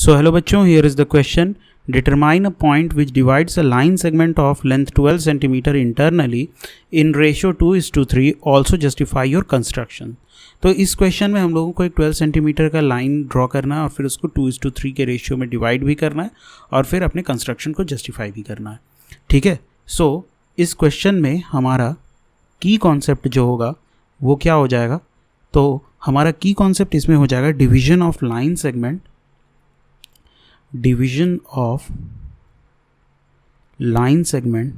So hello बच्चों, here is the question. Determine a point which divides a line segment of length 12 cm internally in ratio 2:3. Also justify your construction. तो इस question में हम लोगों को एक 12 centimetre का लाइन ड्रॉ करना है और फिर उसको 2:3 के रेशियो में डिवाइड भी करना है और फिर अपने कंस्ट्रक्शन को जस्टिफाई भी करना है. ठीक है. सो इस क्वेश्चन में हमारा की कॉन्सेप्ट जो होगा वो क्या हो जाएगा. तो हमारा की कॉन्सेप्ट इसमें हो जाएगा division of line segment, division of line segment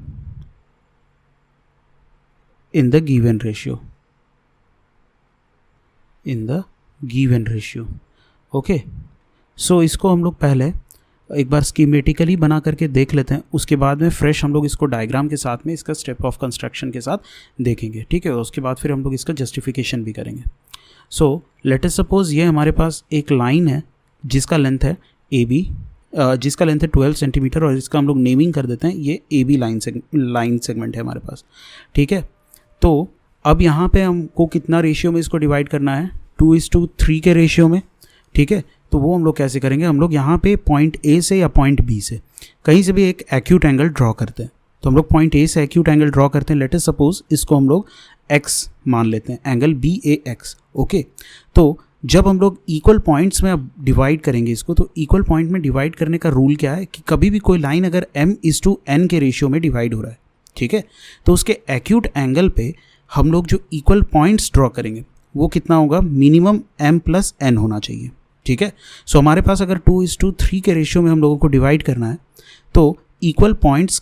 in the given ratio. Okay. So इसको हम लोग पहले एक बार स्कीमेटिकली बना करके देख लेते हैं, उसके बाद में फ्रेश हम लोग इसको डायग्राम के साथ में इसका स्टेप ऑफ कंस्ट्रक्शन के साथ देखेंगे. ठीक है. उसके बाद फिर हम लोग इसका जस्टिफिकेशन भी करेंगे. सो लेट अस सपोज ये हमारे पास एक लाइन है जिसका लेंथ है AB, जिसका लेंथ है 12 सेंटीमीटर और इसका हम लोग नेमिंग कर देते हैं ये AB लाइन सेगमेंट है हमारे पास. ठीक है. तो अब यहाँ पे हमको कितना रेशियो में इसको डिवाइड करना है, 2:3 के रेशियो में. ठीक है. तो वो हम लोग कैसे करेंगे, हम लोग यहाँ पे पॉइंट A से या पॉइंट B से कहीं से भी एक एक्यूट एंगल ड्रॉ करते हैं. तो हम लोग पॉइंट A से एक्यूट एंगल ड्रॉ करते हैं. लेट अस सपोज इसको हम लोग X मान लेते हैं, एंगल BAX. ओके. तो जब हम लोग इक्वल पॉइंट्स में अब डिवाइड करेंगे इसको, तो इक्वल पॉइंट में डिवाइड करने का रूल क्या है कि कभी भी कोई लाइन अगर M:N के रेशियो में डिवाइड हो रहा है, ठीक है, तो उसके एक्यूट एंगल पे हम लोग जो इक्वल पॉइंट्स ड्रॉ करेंगे वो कितना होगा, मिनिमम M+N होना चाहिए. ठीक है. सो हमारे पास अगर 2:3 के रेशियो में हम लोगों को डिवाइड करना है तो इक्वल पॉइंट्स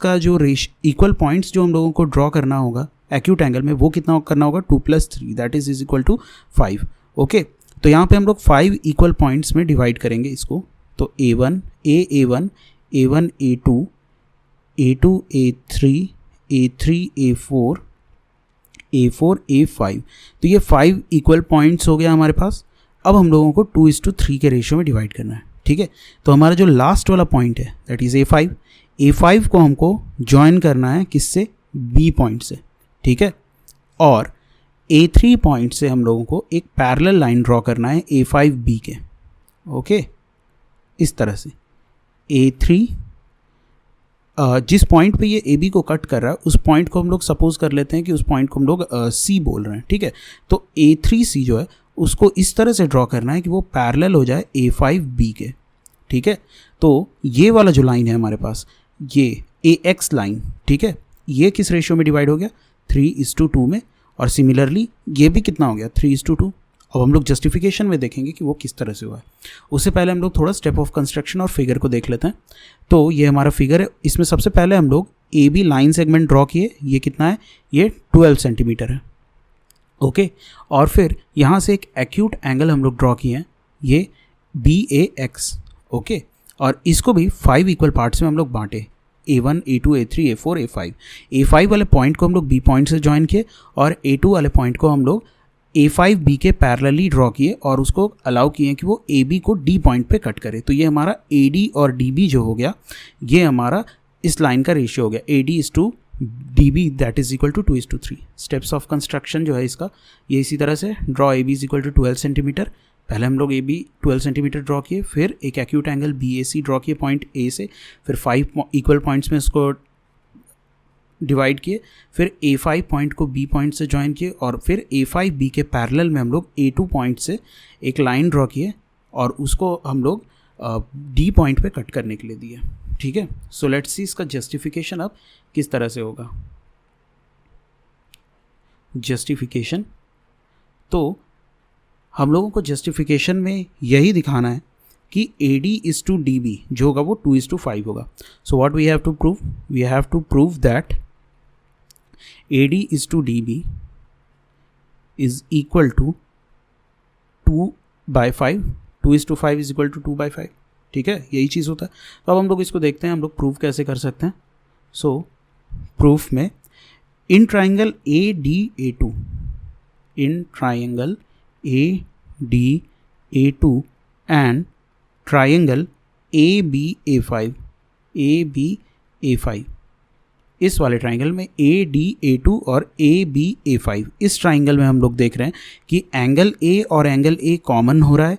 जो हम लोगों को ड्रॉ करना होगा एक्यूट एंगल में वो कितना करना होगा, 2+3 that is equal to 5. Okay. तो यहाँ पे हम लोग 5 इक्वल पॉइंट्स में डिवाइड करेंगे इसको. तो A1 A1 A2 A2 A3 A3 A4 A4 A5. तो ये 5 इक्वल पॉइंट्स हो गया हमारे पास. अब हम लोगों को 2:3 के रेशियो में डिवाइड करना है. ठीक है. तो हमारा जो लास्ट वाला पॉइंट है दैट इज़ A5 को हमको ज्वाइन करना है किससे, B पॉइंट से. ठीक है. और A3 पॉइंट से हम लोगों को एक पैरेलल लाइन ड्रॉ करना है A5B के. ओके. इस तरह से A3 जिस पॉइंट पे ये AB को कट कर रहा है उस पॉइंट को हम लोग सपोज कर लेते हैं कि उस पॉइंट को हम लोग C बोल रहे हैं. ठीक है. तो A3C जो है उसको इस तरह से ड्रॉ करना है कि वो पैरेलल हो जाए A5B के. ठीक है. तो ये वाला जो लाइन है हमारे पास ये AX लाइन, ठीक है, ये किस रेशियो में डिवाइड हो गया, 3:2 में. और सिमिलरली ये भी कितना हो गया, 3:2. अब हम लोग जस्टिफिकेशन में देखेंगे कि वो किस तरह से हुआ है. उससे पहले हम लोग थोड़ा स्टेप ऑफ कंस्ट्रक्शन और फिगर को देख लेते हैं. तो ये हमारा फिगर है. इसमें सबसे पहले हम लोग AB लाइन सेगमेंट ड्रॉ किए. ये कितना है, ये 12 सेंटीमीटर है. ओके. और फिर यहाँ से एक एक्यूट एंगल हम लोग ड्रॉ किए हैं, ये BAX. ओके. और इसको भी 5 इक्वल पार्ट्स में हम लोग बांटे, A1 A2 A3 A4 A5. A5 वाले पॉइंट को हम लोग B पॉइंट से ज्वाइन किए और A2 वाले पॉइंट को हम लोग A5B के पैरेलली ड्रॉ किए और उसको अलाउ किए कि वो AB को D पॉइंट पे कट करे. तो ये हमारा AD और DB जो हो गया ये हमारा इस लाइन का रेशियो हो गया, AD:DB that is equal to 2:3. Steps of construction जो है इसका ये इसी तरह से, draw AB is equal to 12 centimetre. पहले हम लोग AB 12 सेंटीमीटर ड्रॉ किए, फिर एक एक्यूट एंगल BAC ड्रॉ किए पॉइंट A से, फिर 5 इक्वल पॉइंट्स में इसको डिवाइड किए, फिर A5 पॉइंट को B पॉइंट से ज्वाइन किए और फिर A5B के पैरेलल में हम लोग A2 पॉइंट से एक लाइन ड्रॉ किए और उसको हम लोग D पॉइंट पे कट करने के लिए दिए. ठीक है. सो लेट्स सी इसका जस्टिफिकेशन अब किस तरह से होगा. जस्टिफिकेशन, तो हम लोगों को जस्टिफिकेशन में यही दिखाना है कि AD:DB जो होगा वो 2:5 होगा. So what we have to prove, we have to prove that AD:DB is equal to 2/5. 2:5 is equal to 2/5. ठीक है. यही चीज़ होता है. तो अब हम लोग इसको देखते हैं हम लोग प्रूव कैसे कर सकते हैं. सो प्रूफ में in triangle ADA2 and triangle ABA5 इस वाले ट्राइंगल में ADA2 और ABA5 इस ट्राइंगल में हम लोग देख रहे हैं कि एंगल A और एंगल A कॉमन हो रहा है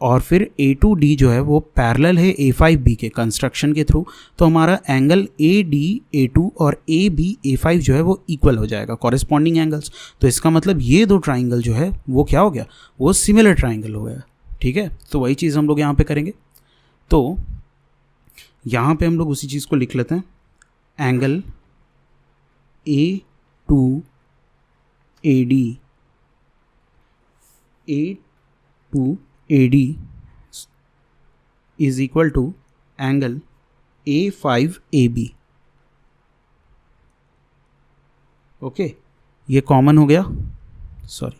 और फिर A2D जो है वो पैरेलल है A5B के कंस्ट्रक्शन के थ्रू, तो हमारा एंगल ADA2 और ABA5 जो है वो इक्वल हो जाएगा, कॉरेस्पॉन्डिंग एंगल्स। तो इसका मतलब ये दो ट्राइंगल जो है वो क्या हो गया, वो सिमिलर ट्राइंगल हो गया। ठीक है, तो वही चीज़ हम लोग यहाँ पे करेंगे। तो यहाँ पे हम लोग उसी चीज़ को लिख लेते हैं, angle A2AD is equal to angle A5AB। Okay, ये कॉमन हो गया, सॉरी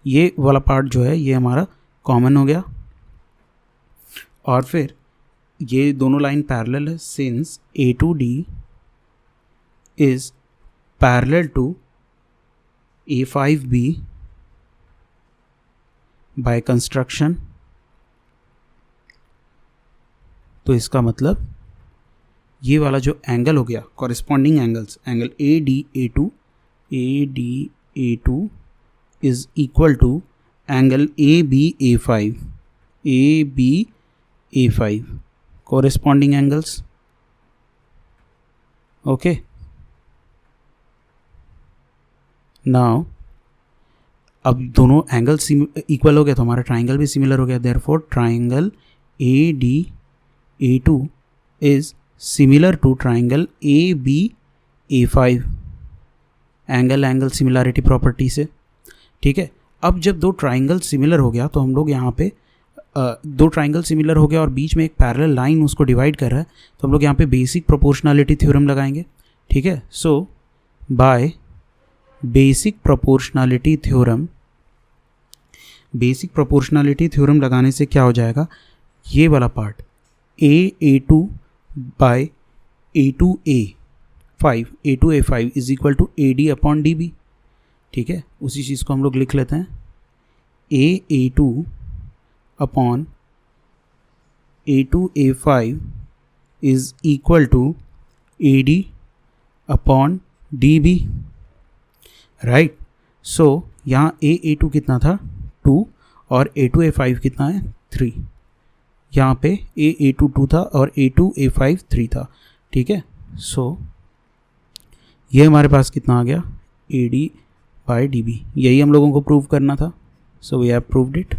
ये वाला पार्ट जो है ये हमारा कॉमन हो गया। और फिर ये दोनों लाइन पैरेलल है, since A2D is parallel to A5B by construction. तो इसका मतलब ये वाला जो एंगल हो गया corresponding angles, angle ADA2 is equal to angle ABA5 corresponding angles. Okay, now अब दोनों एंगल इक्वल हो गया तो हमारा ट्राइंगल भी सिमिलर हो गया, therefore triangle ADA2 is similar to triangle ABA5 angle similarity property से। ठीक है, अब जब दो ट्राइंगल सिमिलर हो गया तो हम लोग यहाँ पे दो ट्राइंगल सिमिलर हो गया और बीच में एक पैरेलल लाइन उसको डिवाइड कर रहा है, तो हम लोग यहाँ पे बेसिक प्रोपोर्शनैलिटी थ्योरम लगाएंगे। ठीक है, so by basic proportionality theorem लगाने से क्या हो जाएगा, ये वाला part A2 by A2A5 is equal to AD upon DB। ठीक है, उसी चीज़ को हम लोग लिख लेते हैं, A2 upon A2A5 is equal to AD upon DB। Right, so यहाँ A2 कितना था 2 और A2A5 कितना है 3। यहाँ पे A2 2 था और A2A5 3 था। ठीक है, सो ये हमारे पास कितना आ गया AD बाय DB, यही हम लोगों को प्रूव करना था। So we have proved it.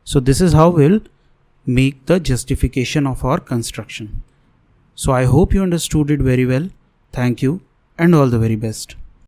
So this is how we'll make the justification of our construction. So I hope you understood it very well. Thank you and all the very best.